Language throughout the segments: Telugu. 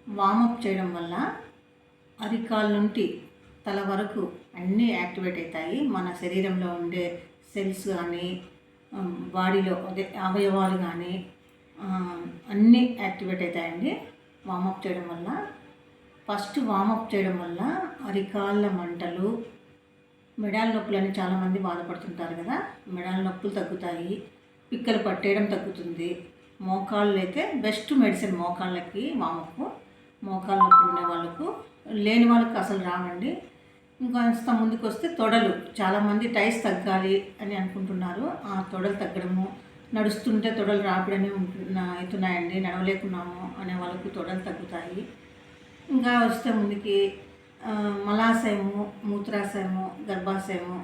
వామప్ చేయడం వల్ల అరికాల నుండి తల వరకు అన్నీ యాక్టివేట్ అవుతాయి. మన శరీరంలో ఉండే సెల్స్ కానీ బాడీలో అదే అవయవాలు కానీ అన్నీ యాక్టివేట్ అవుతాయండి వామప్ చేయడం వల్ల. ఫస్ట్ వామప్ చేయడం వల్ల అరికాళ్ళ మంటలు, మెడాల నొప్పులని చాలామంది బాధపడుతుంటారు కదా, మెడాల నొప్పులు తగ్గుతాయి, పిక్కలు పట్టేయడం తగ్గుతుంది. మోకాళ్ళు అయితే బెస్ట్ మెడిసిన్ మోకాళ్ళకి వామప్. మోకాళ్ళ నొప్పులు ఉండే వాళ్ళకు, లేని వాళ్ళకి అసలు రావండి. ఇంకొంత ముందుకు వస్తే తొడలు, చాలామంది టైస్ తగ్గాలి అని అనుకుంటున్నారు. ఆ తొడలు తగ్గడము, నడుస్తుంటే తొడలు రాపిడని అవుతున్నాయండి, నడవలేకున్నాము అనే వాళ్ళకు తొడలు తగ్గుతాయి. ఇంకా వస్తే ముందుకి మలాశయము, మూత్రాశయము, గర్భాశయము,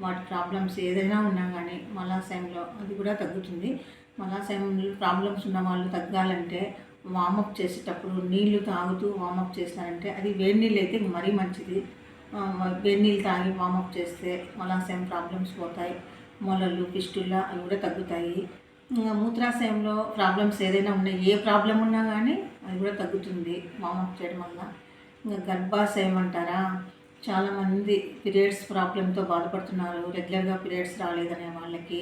వాటి ప్రాబ్లమ్స్ ఏదైనా ఉన్నా కానీ మలాశయంలో అది కూడా తగ్గుతుంది. మలాశయం ప్రాబ్లమ్స్ ఉన్న వాళ్ళు తగ్గాలంటే వామప్ చేసేటప్పుడు నీళ్లు తాగుతూ వామప్ చేసినారంటే, అది వేడి నీళ్ళు అయితే మరీ మంచిది. వేడి నీళ్ళు తాగి వామప్ చేస్తే మలాశయం ప్రాబ్లమ్స్ పోతాయి. మొలలు, ఫిస్టుల్లా అవి కూడా తగ్గుతాయి. మూత్రాశయంలో ప్రాబ్లమ్స్ ఏదైనా ఉన్నాయి, ఏ ప్రాబ్లం ఉన్నా కానీ అది కూడా తగ్గుతుంది వామప్ చేయడం వల్ల. ఇంకా గర్భాశయం అంటారా, చాలామంది పీరియడ్స్ ప్రాబ్లంతో బాధపడుతున్నారు. రెగ్యులర్గా పీరియడ్స్ రాలేదనే వాళ్ళకి,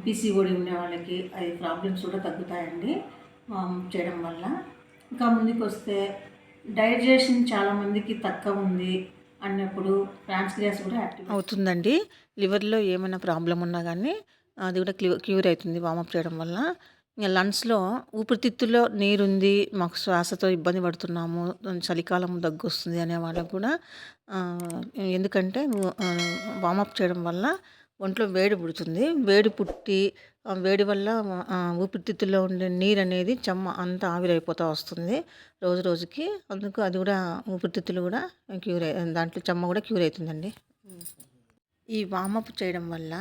పీసీఓడి ఉండే వాళ్ళకి అది ప్రాబ్లమ్స్ కూడా తగ్గుతాయండి వామప్ చేయడం వల్ల. ఇంకా ముందుకు వస్తే డైజెషన్ చాలామందికి తక్కువ ఉంది అన్నప్పుడు ప్యాన్క్రియాస్ కూడా యాక్టివ్ అవుతుందండి. లివర్లో ఏమైనా ప్రాబ్లం ఉన్నా కానీ అది కూడా క్యూర్ అవుతుంది వామప్ చేయడం వల్ల. ఇంకా లంగ్స్లో ఊపిరితిత్తుల్లో నీరుంది, మాకు శ్వాసతో ఇబ్బంది పడుతున్నాము, చలికాలం దగ్గు వస్తుంది అనే వాళ్ళకు కూడా ఎందుకంటే వామప్ చేయడం వల్ల ఒంట్లో వేడి పుడుతుంది. వేడి పుట్టి వేడి వల్ల ఊపిరితిత్తుల్లో ఉండే నీరు అనేది చెమ్మ అంతా ఆవిరైపోతూ వస్తుంది రోజు రోజుకి. అందుకు అది కూడా ఊపిరితిత్తులు కూడా దాంట్లో చెమ్మ కూడా క్యూర్ అవుతుందండి. ఈ వామప్ చేయడం వల్ల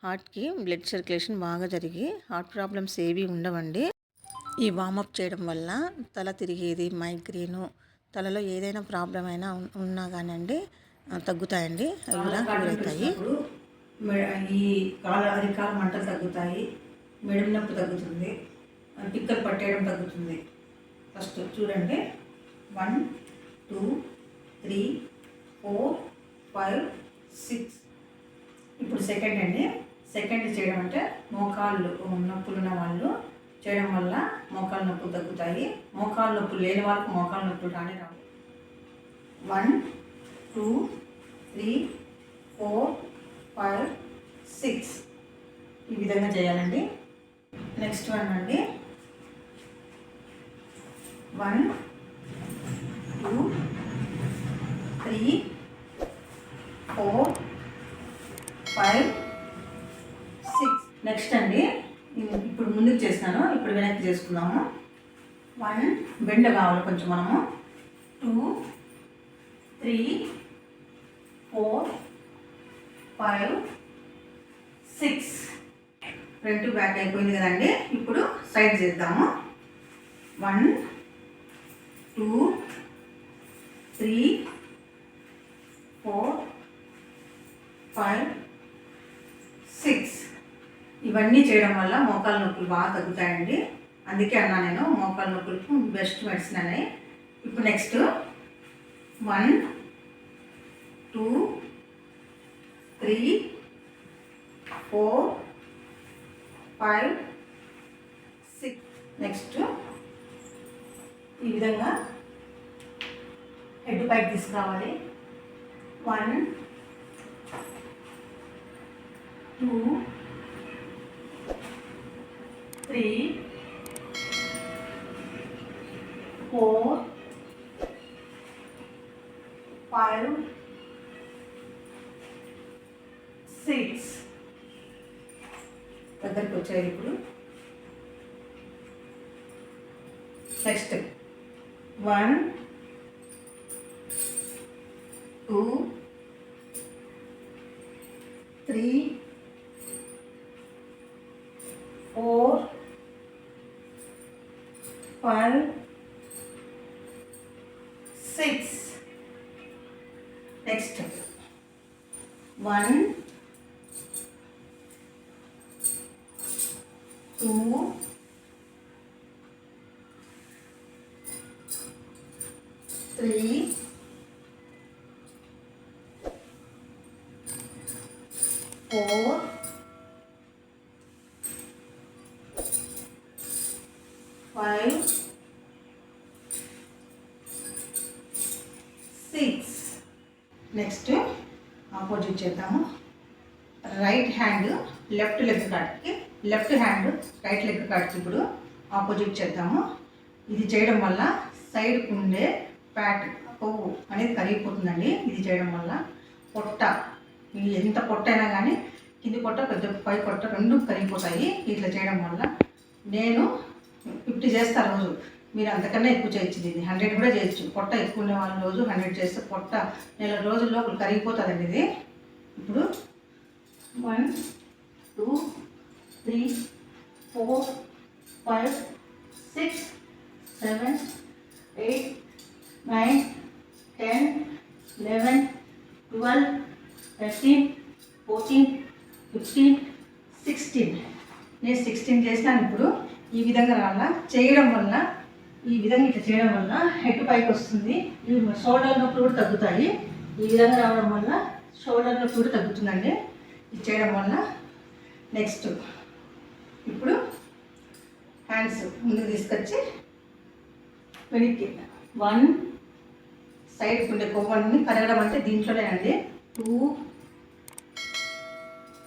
హార్ట్కి బ్లడ్ సర్క్యులేషన్ బాగా జరిగి హార్ట్ ప్రాబ్లమ్స్ ఏవి ఉండవండి. ఈ వామప్ చేయడం వల్ల తల తిరిగేది, మైగ్రేను, తలలో ఏదైనా ప్రాబ్లం అయినా ఉన్నా కానివ్వండి తగ్గుతాయండి, అవి కూడా క్యూర్ అవుతాయి. ఈ అరికాల మంటలు తగ్గుతాయి, మెడ నొప్పి తగ్గుతుంది, పిక్కలు పట్టేయడం తగ్గుతుంది. ఫస్ట్ చూడండి, 1 2 3 4 5 6. ఇప్పుడు సెకండ్ అండి. సెకండ్ చేయడం అంటే మోకాళ్ళు నొప్పులు ఉన్న వాళ్ళు చేయడం వల్ల మోకాళ్ళ నొప్పులు తగ్గుతాయి. మోకాళ్ళ నొప్పులు లేని వాళ్ళకి మోకాళ్ళ నొప్పులు రాని రావు. 1 2 3 4 5 6 ఈ విధంగా చేయాలండి. నెక్స్ట్ వన్ అండి, 1 2 3 4 5 6. నెక్స్ట్ అండి, ఇప్పుడు ముందుకు చేసినాను, ఇప్పుడు వెనక్కి చేసుకుందాము. 1 బెండ కావాలి కొంచెం మనము. 2 3 4 5 6. ఫ్రంట్ బ్యాక్ అయిపోయింది కదండి. ఇప్పుడు సైడ్ చేద్దాము. 1 2 3 4 5 6. ఇవన్నీ చేయడం వల్ల మోకాళ్ళ నొప్పులు బాగా తగ్గుతాయండి. అందుకే అన్నా నేను మోకాళ్ళ నొప్పులకు బెస్ట్ మెడిసిన్ అని. ఇప్పుడు నెక్స్ట్ 1 2 3 4 5 6. నెక్స్ట్ ఈ విధంగా హెడ్ పైకి తీసుకురావాలి. 1 2 3 4 5 6. దగ్గరికి వచ్చాయి. ఇప్పుడు నెక్స్ట్ 1 2 3 4 5 6. నెక్స్ట్ 1 2 3 4 5 6. నెక్స్ట్ ఆపోజిట్ చేద్దాము. రైట్ హ్యాండ్ లెఫ్ట్ లెగ్ కాడికి, లెఫ్ట్ హ్యాండ్ రైట్ లెగ్ కాడికి ఇప్పుడు ఆపోజిట్ చేద్దాము. ఇది చేయడం వల్ల సైడ్కి ఉండే ఫ్యాట్ కొవ్వు అనేది కరిగిపోతుందండి. ఇది చేయడం వల్ల పొట్ట, ఇది ఎంత పొట్ట అయినా కానీ కింది పొట్ట పెద్ద పై పొట్ట రెండు కరిగిపోతాయి ఇట్లా చేయడం వల్ల. నేను 50 చేస్తాను రోజు, మీరు అంతకన్నా ఎక్కువ చేయొచ్చు. ఇది 100 కూడా చేయొచ్చు. పొట్ట ఎక్కువ ఉండే వాళ్ళ రోజు 100 చేస్తే పొట్ట నెల రోజుల్లో కరిగిపోతుందండి ఇది. ఇప్పుడు 1 2 3 4 5 6 7 8 9 10 11 12 13 14 15 16. నేను 16 చేసినాను. ఇప్పుడు ఈ విధంగా రావాలా చేయడం వల్ల, ఈ విధంగా ఇట్లా చేయడం వల్ల హెడ్ పైకి వస్తుంది. ఈ షోల్డర్ నొప్పులు కూడా తగ్గుతాయి. ఈ విధంగా రావడం వల్ల షోల్డర్ నొప్పి కూడా తగ్గుతుందండి ఇది చేయడం వల్ల. నెక్స్ట్ ఇప్పుడు హ్యాండ్స్ ముందుకు తీసుకొచ్చి వెనక్కి 1 సైడ్కి ఉండే కొవ్వన్ని కరగడం అంటే దీంట్లోనే అండి. 2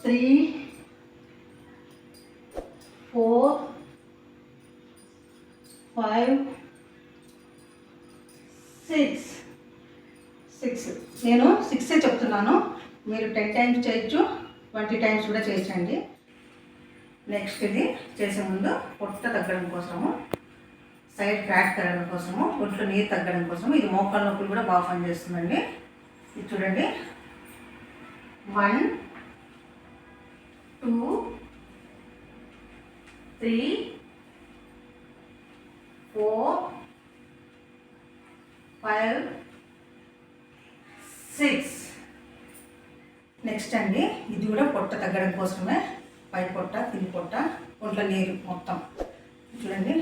3 4 5 6. నేను 6 చెప్తున్నాను, మీరు 10 టైమ్స్ చేయొచ్చు, 20 టైమ్స్ కూడా చేయొచ్చండి. నెక్స్ట్ ఇది చేసే ముందు పొట్ట తగ్గడం కోసము, సైడ్ ఫ్యాట్ తగ్గడం కోసము, ఒంట్లో నీరు తగ్గడం కోసము, ఇది మోకాళ్ళ నొప్పులు కూడా బాగా పనిచేస్తుందండి. ఇది చూడండి. 1 2 3 4 5 6. నెక్స్ట్ అండి ఇది కూడా పొట్ట తగ్గడం కోసమే, పై పొట్ట కింది పొట్ట ఒంట్లో నీరు మొత్తం చూడండి.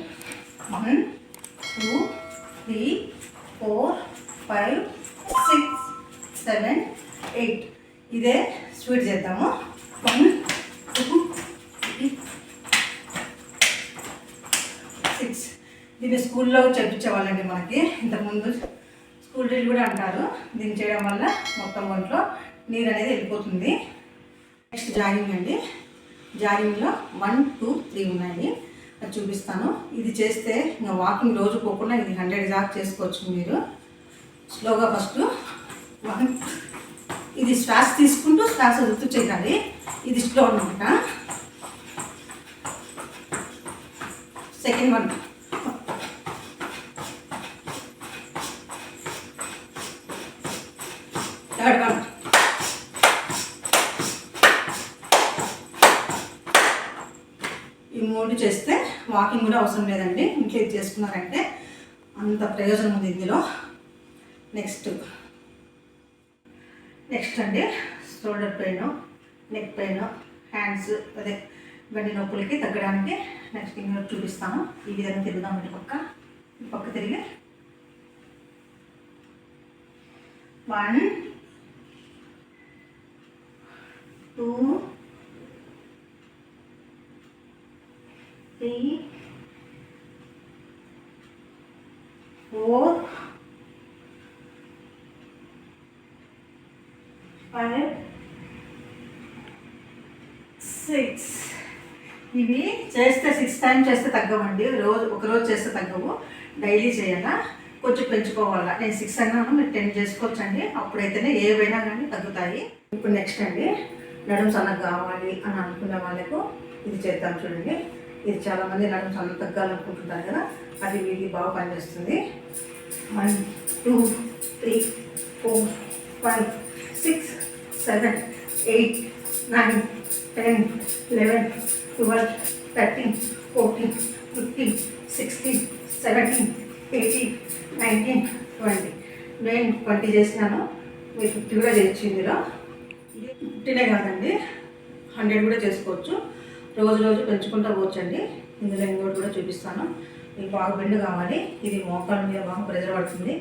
1 2 3 4 5 6 7 8. ఇదే స్వీట్ చేద్దాము. 1 2 3 6. దీన్ని స్కూల్లో చేయించేవాళ్ళండి మనకి ఇంతకుముందు, స్కూల్ డ్రిల్ కూడా అంటారు. దీన్ని చేయడం వల్ల మొత్తం ఒంట్లో నీరు అనేది వెళ్ళిపోతుంది. నెక్స్ట్ జాగింగ్ అండి. జాగింగ్లో 1 2 3 ఉన్నాయి, అది చూపిస్తాను. ఇది చేస్తే ఇంకా వాకింగ్ రోజు పోకుండా ఇది 100 దాకా చేసుకోవచ్చు మీరు. స్లోగా ఫస్ట్ 1, ఇది శ్వాస తీసుకుంటూ శ్వాస వదులుతూ చేయాలి. ఇది స్లో అనమాట. సెకండ్ 1, థర్డ్ 1, ఈ 3 చేస్తే వాకింగ్ కూడా అవసరం లేదండి. ఇంట్లో ఇది చేసుకున్నారంటే అంత ప్రయోజనం ఉంది ఇందులో. నెక్స్ట్ అండి shoulder pain, neck pain, hands అదే ఇవన్నీ నొప్పులకి తగ్గడానికి నెక్స్ట్ ఇందులో చూపిస్తాను. ఈ విధంగా తిరుగుదాం. ఈ పక్క తిరిగి 1 2 3 4 5 6. ఇవి చేస్తే 6 టైమ్స్ చేస్తే తగ్గవండి. ఒకరోజు చేస్తే తగ్గవు, డైలీ చేయాలా, కొంచెం పెంచుకోవాలా. నేను 6 అన్నాను, మీరు 10 చేసుకోవచ్చండి. అప్పుడైతేనే ఏవైనా కానీ తగ్గుతాయి. ఇప్పుడు నెక్స్ట్ అండి నడుము సన్నగా కావాలి అని అనుకునే వాళ్ళకు ఇది చేద్దాం. చూడండి, ఇది చాలామంది నడుము సన్న తగ్గాలనుకుంటుంటారు కదా, అది వీటికి బాగా పనిచేస్తుంది. 1 2 3 4 5 6 7 8 9 10 11 12 13 14 15 16 17 18 19 20. నేను 20 చేసినాను, మీరు 50 కూడా చేయొచ్చు. ఇందులో 50 కాదండి, 100 కూడా చేసుకోవచ్చు. రోజు పెంచుకుంటూ పోవచ్చండి. ఇందులో ఇంకోటి కూడా చూపిస్తాను. ఇది బాగా బెండ్ కావాలి. ఇది మోకాల మీద బాగా ప్రెజర్ పడుతుంది.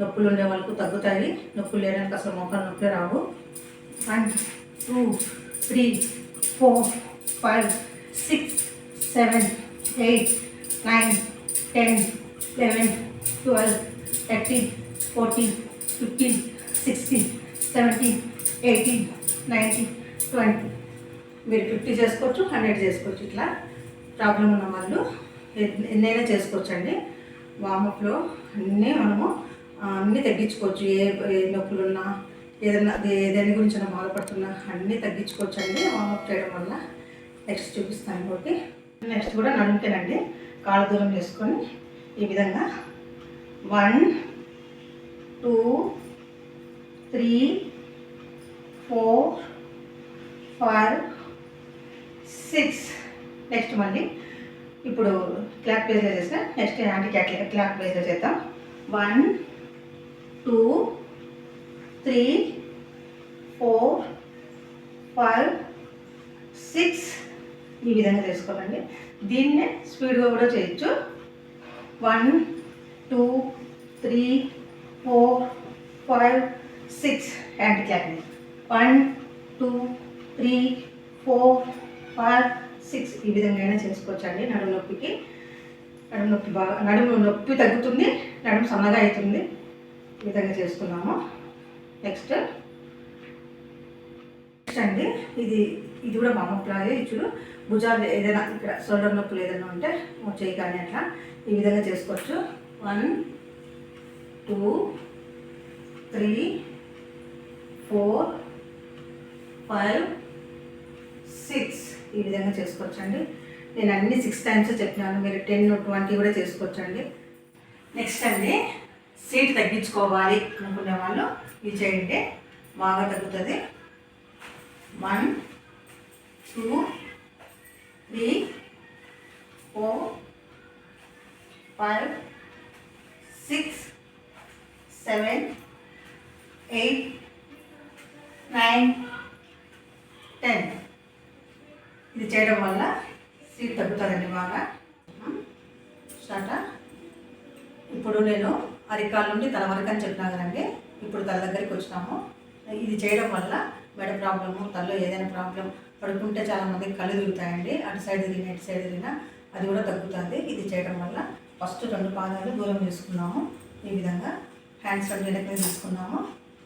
నొప్పులు ఉండే వాళ్ళకు తగ్గుతాయి. నొప్పులు లేడానికి అసలు మోకాలు నొప్పి రావు. 1 2 3 4 5 6 7 8 9 10 11 12 13 14 15 16 17 18 19 20. మీరు 50 చేసుకోవచ్చు, 100 చేసుకోవచ్చు. ఇట్లా ప్రాబ్లం ఉన్న వాళ్ళు ఎన్నైనా చేసుకోవచ్చు అండి. వామప్లో అన్నీ మనము అన్నీ తగ్గించుకోవచ్చు. ఏ నొప్పులు ఉన్నా, ఏదైనా దేని గురించి బాధపడుతున్నా అన్నీ తగ్గించుకోవచ్చు అండి వామప్ చేయడం వల్ల. నెక్స్ట్ చూపిస్తాను ఇంకోటి. నెక్స్ట్ కూడా నడుముకేనండి. కాళ్ళ దూరం చేసుకొని ఈ విధంగా 1 2 3 4 5 6. నెక్స్ట్ మళ్ళీ ఇప్పుడు క్లాక్ ప్లేస్లో చేస్తే నెక్స్ట్ యాంటీ క్లాక్ ప్లేస్లో చేద్దాం. 1 2 3 4 5 6 ఈ విధంగా చేసుకోవాలండి. దీన్నే స్పీడ్గా కూడా చేయొచ్చు. 1 2 3 4 5 6 యాంటీ క్లాక్. 1 2 3 4 5 6 ఈ విధంగా అయినా చేసుకోవచ్చండి. నడుము నొప్పికి నడుము నొప్పి తగ్గుతుంది, నడుము సన్నగా అవుతుంది. ఈ విధంగా చేసుకున్నాము. నెక్స్ట్ అండి ఇది కూడా వామప్ లాగే. చూడు భుజాలు ఏదైనా ఇక్కడ షోల్డర్ నొప్పులు ఏదైనా ఉంటే చేయి కానీ అట్లా ఈ విధంగా చేసుకోవచ్చు. 1 2 3 4 5 6 ఈ విధంగా చేసుకోవచ్చండి. నేను అన్ని 6 టైమ్స్ చెప్పినాను. మీరు 10 20 కూడా చేసుకోవచ్చండి. నెక్స్ట్ అండి సీట్ తగ్గించుకోవాలి అనుకునే వాళ్ళు ఇది చేయండి, బాగా తగ్గుతుంది. 1 2 3 4 5 6 7 8 9 10 ఇది చేయడం వల్ల సీట్ తగ్గుతుందండి బాగా. స్టార్ట్. ఇప్పుడు నేను అరికాల నుండి తల వరకు అని చెప్పినా కదండి. ఇప్పుడు తల దగ్గరికి వచ్చినాము. ఇది చేయడం వల్ల మెడ ప్రాబ్లము, తలలో ఏదైనా ప్రాబ్లం, పడుకుంటే చాలామందికి కళ్ళు తిరుగుతాయండి. అటు సైడ్ తిరిగిన ఇటు సైడ్ తిరిగినా అది కూడా తగ్గుతుంది ఇది చేయడం వల్ల. ఫస్ట్ 2 పాదాలు దూరం తీసుకున్నాము. ఈ విధంగా హ్యాండ్స్ 2 వెనక్కి తీసుకున్నాము.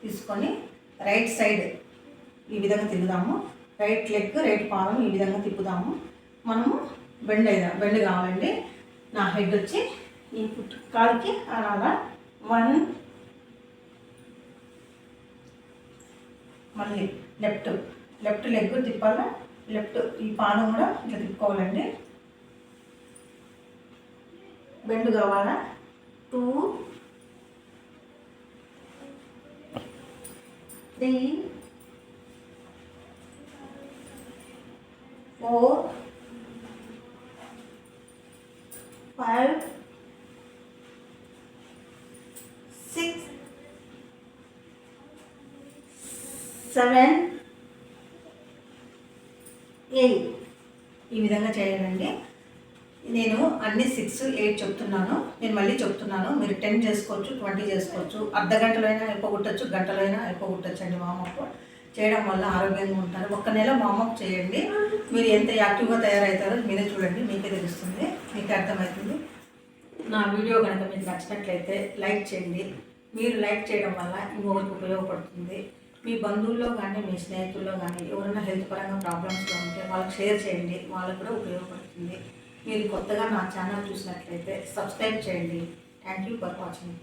తీసుకొని రైట్ సైడ్ ఈ విధంగా తిరుగుదాము. రైట్ లెగ్ రైట్ పాదం ఈ విధంగా తిప్పుదాము. మనము బెండ్ కావాలండి. నా హెడ్ వచ్చి ఈ కాలుకి అలాగా 1. మళ్ళీ లెఫ్ట్ లెగ్ తిప్పాలా. లెఫ్ట్ ఈ పాదం కూడా ఇట్లా తిప్పుకోవాలండి. బెండ్ కావాలా. 2 3 4 5 6 7 8 ఈ విధంగా చేయాలండి. నేను అన్ని 6 8 చెప్తున్నాను. నేను మళ్ళీ చెప్తున్నాను. మీరు 10 చేసుకోవచ్చు, 20 చేసుకోవచ్చు. అర్ధ గంటలో అయినా అయిపోగొట్టచ్చు, గంటలో అయినా అయిపోగొట్టచ్చు అండి. వామప్ చేయడం వల్ల ఆరోగ్యంగా ఉంటారు. 1 నెల వామప్ చేయండి. మీరు ఎంత యాక్టివ్గా తయారవుతారో మీరే చూడండి, మీకే తెలుస్తుంది, మీకే అర్థమవుతుంది. నా వీడియో కనుక మీకు నచ్చినట్లయితే లైక్ చేయండి. మీరు లైక్ చేయడం వల్ల ఇంకొకరికి ఉపయోగపడుతుంది. మీ బంధువుల్లో కానీ మీ స్నేహితుల్లో కానీ ఎవరైనా హెల్త్ పరంగా ప్రాబ్లమ్స్లో ఉంటే వాళ్ళకి షేర్ చేయండి, వాళ్ళకు కూడా ఉపయోగపడుతుంది. మీరు కొత్తగా నా ఛానల్ చూసినట్లయితే సబ్స్క్రైబ్ చేయండి. Thank you for watching.